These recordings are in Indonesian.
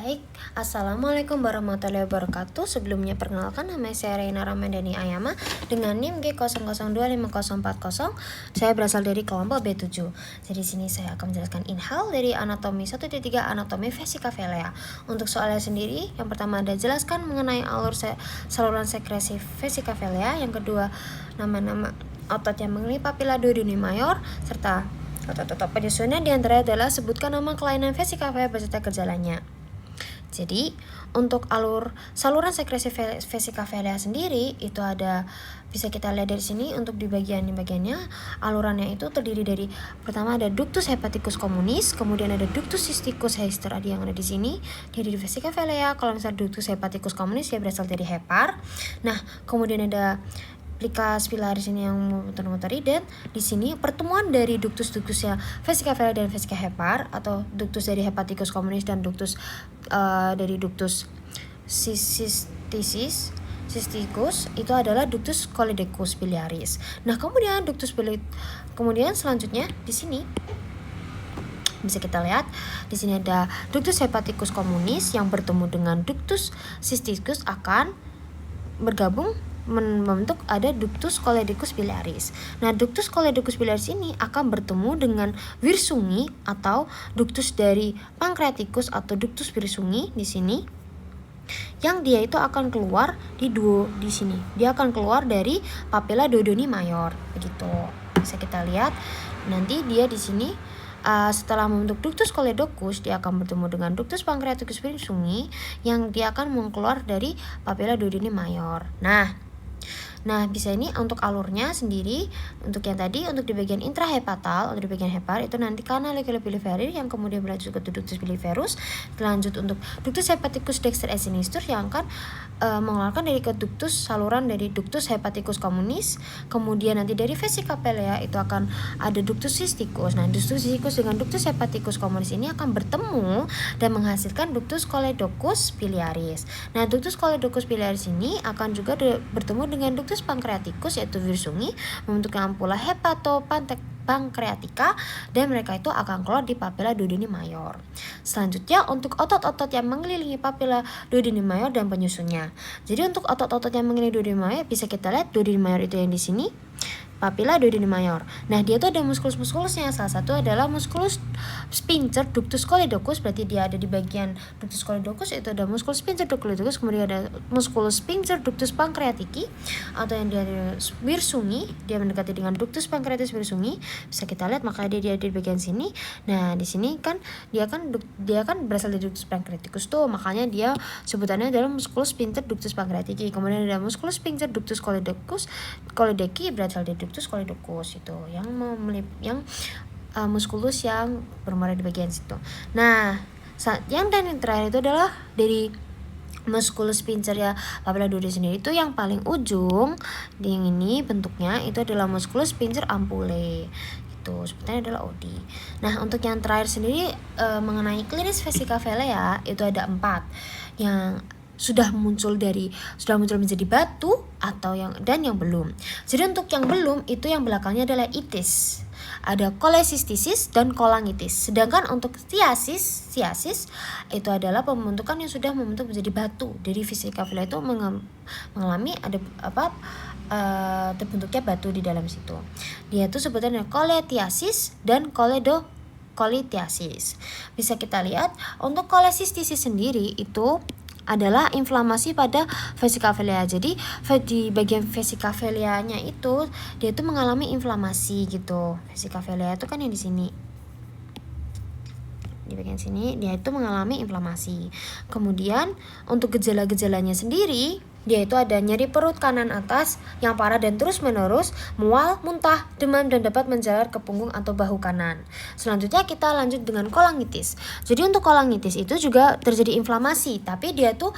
Baik, Assalamualaikum warahmatullahi wabarakatuh. Sebelumnya perkenalkan, nama saya Reina Ramadhani Ayama dengan NIM G00254040. Saya berasal dari kelompok B7. Jadi sini saya akan menjelaskan inhal dari anatomi 1.3 anatomi vesikavelea. Untuk soalnya sendiri, yang pertama ada jelaskan mengenai saluran sekresi vesikavelea. Yang kedua, nama-nama otot yang mengelilingi papila duodenum mayor serta otot-otot penyusunnya diantara adalah sebutkan nama kelainan vesikavelea beserta gejalanya. Jadi untuk saluran sekresi vesikavelea sendiri itu ada, bisa kita lihat dari sini. Untuk di bagiannya alurannya itu terdiri dari, pertama ada ductus hepaticus communis, kemudian ada ductus cysticus hyster yang ada di sini, dia di vesikavelea. Kalau misalnya ductus hepaticus communis dia berasal dari hepar. Nah, kemudian ada plica pilaris ini yang muter-muter, dan di sini pertemuan dari ductus-ductusnya vesikavelea dan vesika hepar, atau ductus dari hepaticus communis dan ductus dari ductus cysticus itu adalah ductus choledocus biliaris. Nah, kemudian kemudian selanjutnya di sini bisa kita lihat di sini ada ductus hepaticus communis yang bertemu dengan ductus cysticus akan bergabung membentuk ada ductus choledocus biliaris. Nah, ductus choledocus biliaris ini akan bertemu dengan Wirsunghi atau ductus dari pancreaticus atau ductus Wirsunghi di sini, yang dia itu akan keluar di sini. Dia akan keluar dari papila duodenum mayor, begitu. Bisa kita lihat nanti dia di sini. Setelah membentuk ductus choledocus, dia akan bertemu dengan ductus pancreaticus Wirsunghi yang dia akan keluar dari papila duodenum mayor. Nah, bisa ini untuk alurnya sendiri. Untuk yang tadi, untuk di bagian intrahepatal, untuk di bagian hepar itu nanti kanal biliferis yang kemudian berlanjut ke ductus biliferus. Lanjut untuk ductus hepaticus dexter et sinister yang akan mengeluarkan dari ke ductus saluran dari ductus hepaticus communis. Kemudian nanti dari vesikavelea itu akan ada ductus cysticus. Nah, ductus cysticus dengan ductus hepaticus communis ini akan bertemu dan menghasilkan ductus choledocus biliaris. Nah, ductus choledocus biliaris ini akan juga bertemu dengan ductus pancreaticus yaitu Wirsunghi membentuk ampula hepatopankreatika, dan mereka itu akan keluar di papila duodenum mayor. Selanjutnya untuk otot-otot yang mengelilingi papila duodenum mayor dan penyusunnya. Jadi untuk otot-otot yang mengelilingi duodenum mayor bisa kita lihat duodenum mayor itu yang di sini, papila duodenum mayor. Nah, dia tuh ada muskulus-muskulusnya. Salah satu adalah musculus sphincter ductus choledocus, berarti dia ada di bagian ductus choledocus, itu ada musculus sphincter ductus choledocus, kemudian ada musculus sphincter ductus pancreatici atau yang dari Wirsunghi, dia mendekati dengan ductus pancreatis Wirsunghi. Bisa kita lihat makanya dia ada di bagian sini. Nah, di sini kan dia kan berasal dari ductus pancreaticus tuh, makanya dia sebutannya adalah musculus sphincter ductus pancreatici. Kemudian ada musculus sphincter ductus choledocus berasal dari ductus choledocus itu yang muskulus yang bermuara di bagian situ. Nah, yang terakhir itu adalah dari musculus sphincter ya papila duodenum sendiri, itu yang paling ujung yang ini bentuknya itu adalah musculus sphincter ampule. Itu sebetulnya adalah OD. Nah, untuk yang terakhir sendiri mengenai klinis vesikavelea itu ada 4 yang sudah muncul menjadi batu atau yang belum. Jadi untuk yang belum itu yang belakangnya adalah itis. Ada kolesistisis dan kolangitis. Sedangkan untuk siasis itu adalah pembentukan yang sudah membentuk menjadi batu. Dari vesikavelea itu mengalami terbentuknya batu di dalam situ. Dia itu sebutannya koletiasis dan kolitiasis. Bisa kita lihat untuk kolesistisis sendiri itu adalah inflamasi pada vesikavelea. Jadi di bagian vesikaveleanya itu dia itu mengalami inflamasi gitu. Vesikavelea itu kan yang di sini. Di bagian sini dia itu mengalami inflamasi. Kemudian untuk gejala-gejalanya sendiri, dia itu ada nyeri perut kanan atas yang parah dan terus-menerus, mual, muntah, demam, dan dapat menjalar ke punggung atau bahu kanan. Selanjutnya kita lanjut dengan kolangitis. Jadi untuk kolangitis itu juga terjadi inflamasi, tapi dia tuh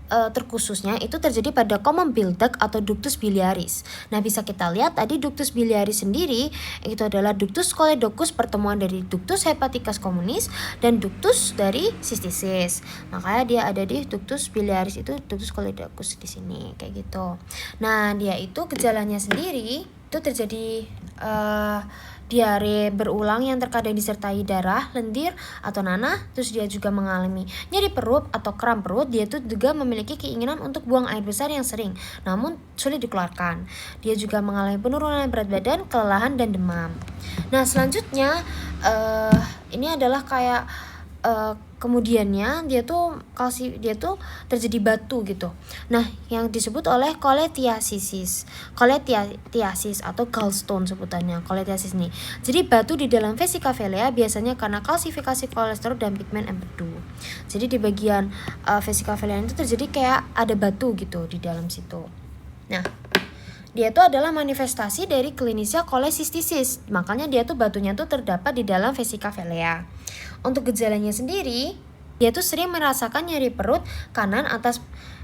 terkhususnya itu terjadi pada common bile duct atau ductus biliaris. Nah, bisa kita lihat tadi ductus biliaris sendiri itu adalah ductus choledocus, pertemuan dari ductus hepaticus communis dan ductus dari cysticis. Makanya dia ada di ductus biliaris itu ductus choledocus di sini kayak gitu. Nah, dia itu gejalanya sendiri itu terjadi diare berulang yang terkadang disertai darah, lendir, atau nanah. Terus dia juga mengalami nyeri perut atau kram perut. Dia tuh juga memiliki keinginan untuk buang air besar yang sering, namun sulit dikeluarkan. Dia juga mengalami penurunan berat badan, kelelahan, dan demam. Nah, selanjutnya ini adalah kayak kemudiannya dia tuh terjadi batu gitu. Nah, yang disebut oleh cholelithiasis atau gallstone sebutannya, cholelithiasis nih. Jadi batu di dalam vesika velea biasanya karena kalsifikasi kolesterol dan pigmen empedu. Jadi di bagian vesika velea itu terjadi kayak ada batu gitu di dalam situ. Nah, dia tuh adalah manifestasi dari klinisnya kolesistisis. Makanya dia tuh batunya tuh terdapat di dalam vesika velea. Untuk gejalanya sendiri, dia tuh sering merasakan nyeri perut kanan atas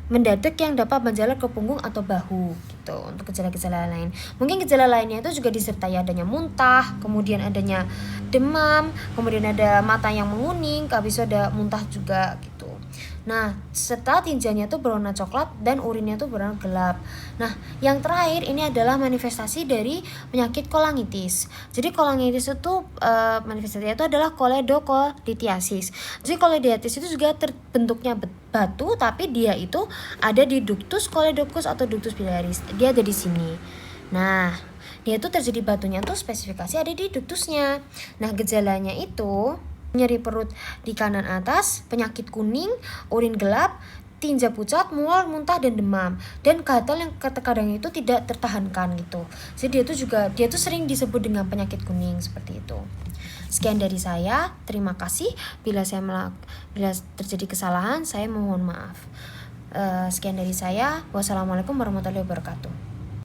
mendadak yang dapat menjalar ke punggung atau bahu gitu. Untuk gejala-gejala lain, mungkin gejala lainnya itu juga disertai adanya muntah, kemudian adanya demam, kemudian ada mata yang menguning, habis itu ada muntah juga gitu. Nah, serta tinjanya tuh berwarna coklat dan urinnya tuh berwarna gelap. Nah, yang terakhir ini adalah manifestasi dari penyakit kolangitis. Jadi kolangitis itu manifestasinya itu adalah koledocholithiasis. Jadi koledocholithiasis itu juga terbentuknya batu, tapi dia itu ada di ductus choledocus atau ductus biliaris. Dia ada di sini. Nah, dia tuh terjadi batunya tuh spesifikasi ada di ductusnya. Nah, gejalanya itu nyeri perut di kanan atas, penyakit kuning, urin gelap, tinja pucat, mual, muntah, dan demam. Dan gatal yang kadang itu tidak tertahankan gitu. Jadi dia tuh sering disebut dengan penyakit kuning seperti itu. Sekian dari saya, terima kasih. Bila terjadi kesalahan, saya mohon maaf. Sekian dari saya. Wassalamualaikum warahmatullahi wabarakatuh.